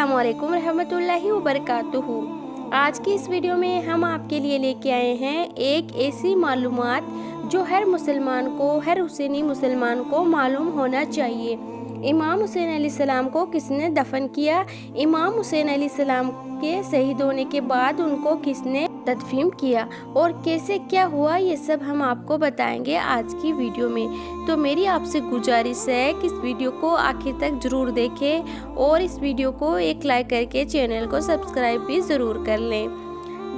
अस्सलामुअलैकुम रहमतुल्लाहि वबरकातुहू। आज की इस वीडियो में हम आपके लिए लेके आए हैं एक ऐसी मालूमात जो हर मुसलमान को, हर हुसैनी मुसलमान को मालूम होना चाहिए। इमाम हुसैन अलैहिस्सलाम को किसने दफन किया? इमाम हुसैन अलैहिस्सलाम के शहीद होने के बाद उनको किसने तदफीन किया और कैसे क्या हुआ, ये सब हम आपको बताएंगे आज की वीडियो में। तो मेरी आपसे गुजारिश है कि इस वीडियो को आखिर तक ज़रूर देखें और इस वीडियो को एक लाइक करके चैनल को सब्सक्राइब भी ज़रूर कर लें।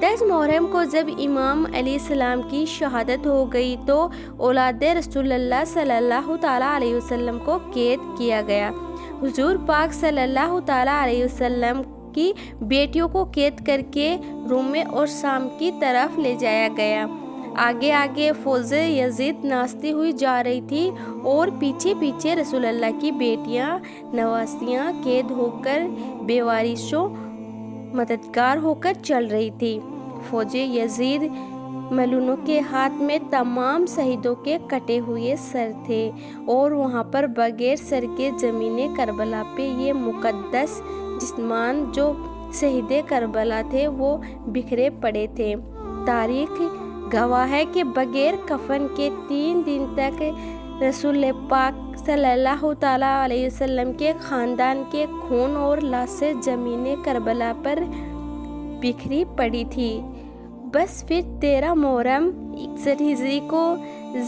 10 मुहर्रम को जब इमाम अलैहिस्सलाम की शहादत हो गई तो औलाद रसूलुल्लाह सल्लल्लाहु ताला अलैहि वसल्लम को कैद किया गया। हुजूर पाक सल्लल्लाहु ताला अलैहि वसल्लम की बेटियों को कैद करके रूम में और शाम की तरफ ले जाया गया। आगे आगे फौज यजीद नाचती हुई जा रही थी और पीछे पीछे रसूलुल्लाह की बेटियां नवासियां कैद होकर बेवारिशों मददगार होकर चल रही थी। फौज यजीद मलूनों के हाथ में तमाम शहीदों के कटे हुए सर थे और वहाँ पर बगैर सर के ज़मीन करबला पे ये मुकद्दस जिस्मान जो शहीद करबला थे वो बिखरे पड़े थे। तारीख गवाह है कि बगैर कफन के 3 दिन तक रसूल पाक सल्लल्लाहु ताला अलैहि वसल्लम के ख़ानदान के खून और लाशें ज़मीन करबला पर बिखरी पड़ी थी। बस फिर 13 मुहर्रम 61 हिजरी को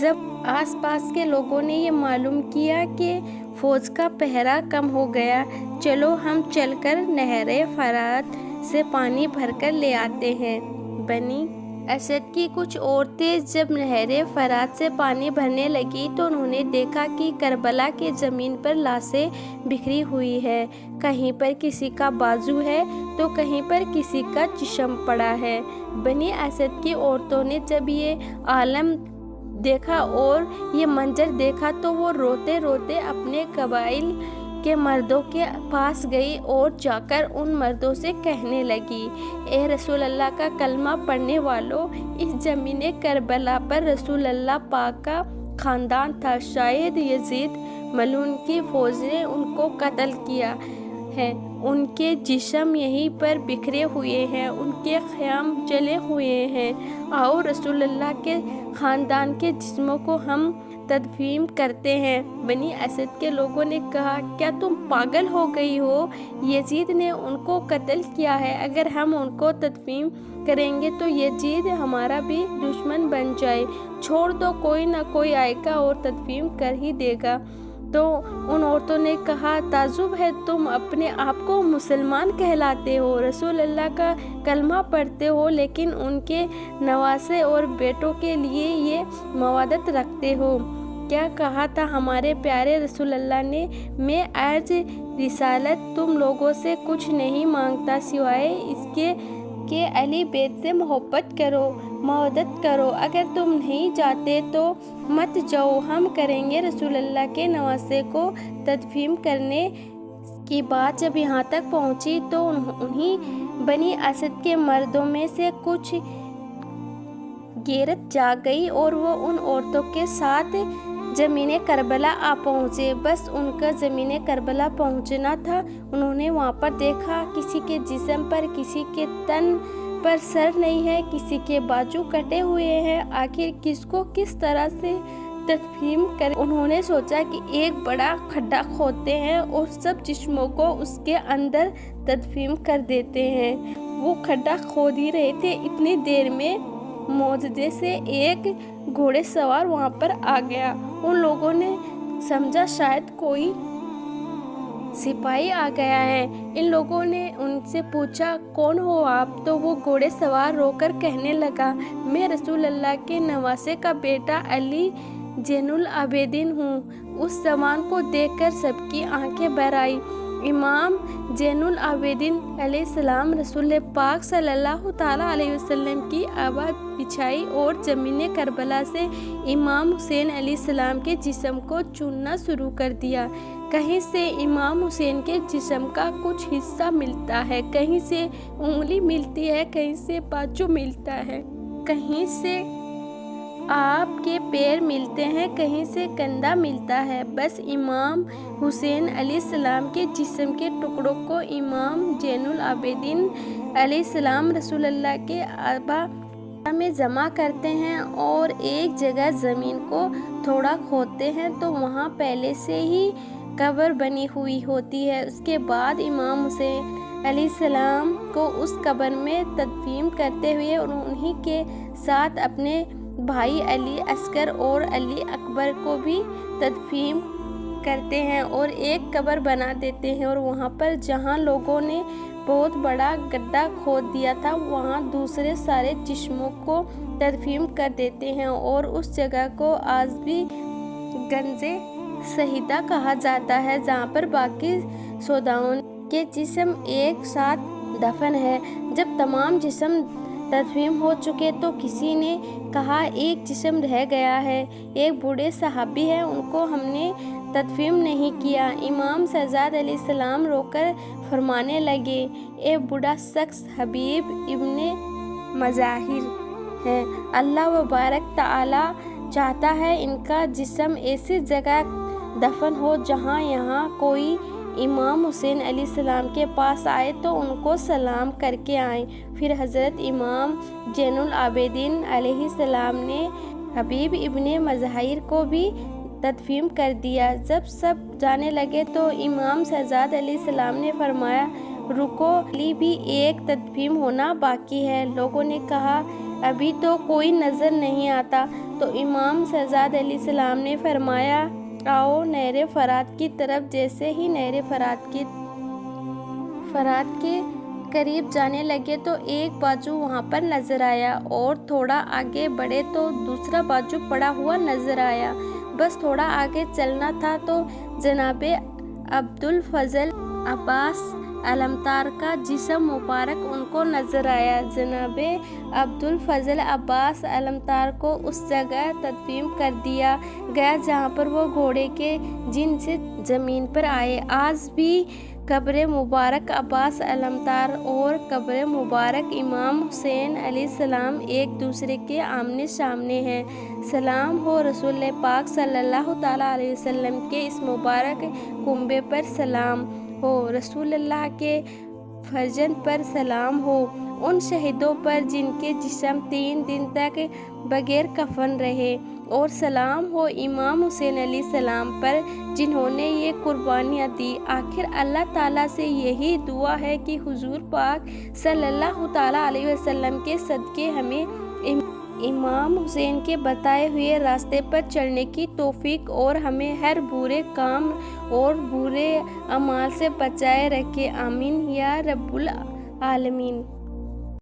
जब आसपास के लोगों ने ये मालूम किया कि फ़ौज का पहरा कम हो गया, चलो हम चलकर नहरे फरात से पानी भरकर ले आते हैं। बनी असद की कुछ औरतें जब नहरे फरात से पानी भरने लगी तो उन्होंने देखा कि करबला के ज़मीन पर लाशें बिखरी हुई है। कहीं पर किसी का बाजू है तो कहीं पर किसी का जिस्म पड़ा है। बनी असद की औरतों ने जब ये आलम देखा और ये मंजर देखा तो वो रोते रोते अपने कबाइल के मर्दों के पास गई और जाकर उन मर्दों से कहने लगी, ए रसूल अल्लाह का कलमा पढ़ने वालों, इस ज़मीन करबला पर रसूल अल्लाह पाक का ख़ानदान था। शायद यजीद मलून की फ़ौज ने उनको कत्ल किया है। उनके जिस्म यहीं पर बिखरे हुए हैं, उनके ख़याम जले हुए हैं। आओ रसूल अल्लाह के ख़ानदान के जिस्मों को हम तदफीन करते हैं। बनी असद के लोगों ने कहा, क्या तुम पागल हो गई हो? यजीद ने उनको कत्ल किया है, अगर हम उनको तदफीन करेंगे तो यजीद हमारा भी दुश्मन बन जाए। छोड़ दो, कोई ना कोई आएगा और तदफीन कर ही देगा। तो उन औरतों ने कहा, ताजुब है, तुम अपने आप को मुसलमान कहलाते हो, रसूल अल्लाह का कलमा पढ़ते हो, लेकिन उनके नवासे और बेटों के लिए ये मवादत रखते हो। क्या कहा था हमारे प्यारे रसूल अल्लाह ने, मैं अर्ज रिसालत तुम लोगों से कुछ नहीं मांगता सिवाय इसके कि अली बैत से मोहब्बत करो, मवदत करो। अगर तुम नहीं चाहते तो मत जाओ, हम करेंगे। रसूल अल्लाह के नवासे को तदफीन करने की बात जब यहाँ तक पहुँची तो उन्हीं बनी असद के मर्दों में से कुछ गैरत जाग गई और वो उन औरतों के साथ ज़मीन करबला आ पहुँचे। बस उनका ज़मीन करबला पहुँचना था। उन्होंने वहाँ पर देखा किसी के जिस्म पर, किसी के तन पर सर नहीं है, किसी के बाजू कटे हुए हैं। आखिर किसको किस तरह से तदफीन करें? उन्होंने सोचा कि एक बड़ा खड्डा खोदते हैं और सब जिस्मों को उसके अंदर तदफीन कर देते हैं। वो खड्डा खोद ही रहे थे, इतनी देर में मौजूदे से एक घोड़े सवार वहाँ पर आ गया। उन लोगों ने समझा शायद कोई सिपाही आ गया है। इन लोगों ने उनसे पूछा, कौन हो आप? तो वो घोड़े सवार रोकर कहने लगा, मैं रसूल अल्लाह के नवासे का बेटा अली ज़ैनुल आबिदीन हूँ। उस जवान को देखकर सबकी आंखें भर आई। इमाम ज़ैनुल आबिदीन अलैहिस्सलाम रसूल पाक सल्लल्लाहु ताला अलैहि वसल्लम की आवाज़ बिछाई और ज़मीन करबला से इमाम हुसैन अलैहिस्सलाम के जिस्म को चुनना शुरू कर दिया। कहीं से इमाम हुसैन के जिस्म का कुछ हिस्सा मिलता है, कहीं से उंगली मिलती है, कहीं से बाजू मिलता है, कहीं से آپ کے پیر ملتے ہیں، کہیں سے کندھا ملتا ہے۔ بس امام حسین علیہ السلام کے جسم کے ٹکڑوں کو امام زین العابدین علیہ السلام رسول اللہ کے ابا میں جمع کرتے ہیں اور ایک جگہ زمین کو تھوڑا کھودتے ہیں تو وہاں پہلے سے ہی قبر بنی ہوئی ہوتی ہے۔ اس کے بعد امام حسین علیہ السلام کو اس قبر میں تدفین کرتے ہوئے اور انہی کے ساتھ اپنے بھائی علی اصغر اور علی اکبر کو بھی تدفین کرتے ہیں اور ایک قبر بنا دیتے ہیں، اور وہاں پر جہاں لوگوں نے بہت بڑا گڈھا کھود دیا تھا وہاں دوسرے سارے جسموں کو تدفین کر دیتے ہیں، اور اس جگہ کو آج بھی گنج شہیدہ کہا جاتا ہے، جہاں پر باقی شہداؤں کے جسم ایک ساتھ دفن ہے۔ جب تمام جسم تدفین ہو چکے تو کسی نے کہا ایک جسم رہ گیا ہے، ایک بوڑھے صحابی ہیں، ان کو ہم نے تدفین نہیں کیا۔ امام شہزاد علیہ السلام رو کر فرمانے لگے، اے بوڑھا شخص حبیب ابن مظاہر ہے، اللہ وبارک تعالی چاہتا ہے ان کا جسم ایسی جگہ دفن ہو جہاں یہاں کوئی امام حسین علیہ السلام کے پاس آئے تو ان کو سلام کر کے آئیں۔ پھر حضرت امام زین العابدین علیہ السلام نے حبیب ابن مظاہر کو بھی تدفین کر دیا۔ جب سب جانے لگے تو امام شہزاد علیہ السلام نے فرمایا، رکو، علی بھی ایک تدفین ہونا باقی ہے۔ لوگوں نے کہا ابھی تو کوئی نظر نہیں آتا، تو امام شہزاد علیہ السلام نے فرمایا، آؤ نہر فرات کی طرف۔ جیسے ہی نہر فرات کے قریب جانے لگے تو ایک بازو وہاں پر نظر آیا، اور تھوڑا آگے بڑھے تو دوسرا بازو پڑا ہوا نظر آیا۔ بس تھوڑا آگے چلنا تھا تو جناب ابوالفضل عباس علمدار کا جسم مبارک ان کو نظر آیا۔ جناب ابوالفضل عباس علمدار کو اس جگہ تدفین کر دیا گیا جہاں پر وہ گھوڑے کے جن سے زمین پر آئے۔ آج بھی قبر مبارک عباس علمدار اور قبر مبارک امام حسین علیہ السلام ایک دوسرے کے آمنے سامنے ہیں۔ سلام ہو رسول پاک صلی اللہ تعالیٰ علیہ وسلم کے اس مبارک کنبے پر، سلام ہو رسول اللہ کے فرزند پر، سلام ہو ان شہیدوں پر جن کے جسم 3 دن تک بغیر کفن رہے، اور سلام ہو امام حسین علیہ السلام پر جنہوں نے یہ قربانیاں دی۔ آخر اللہ تعالیٰ سے یہی دعا ہے کہ حضور پاک صلی اللہ تعالیٰ علیہ وسلم کے صدقے ہمیں امام حسین کے بتائے ہوئے راستے پر چلنے کی توفیق اور ہمیں ہر برے کام اور برے اعمال سے بچائے رکھے، آمین یا رب العالمین۔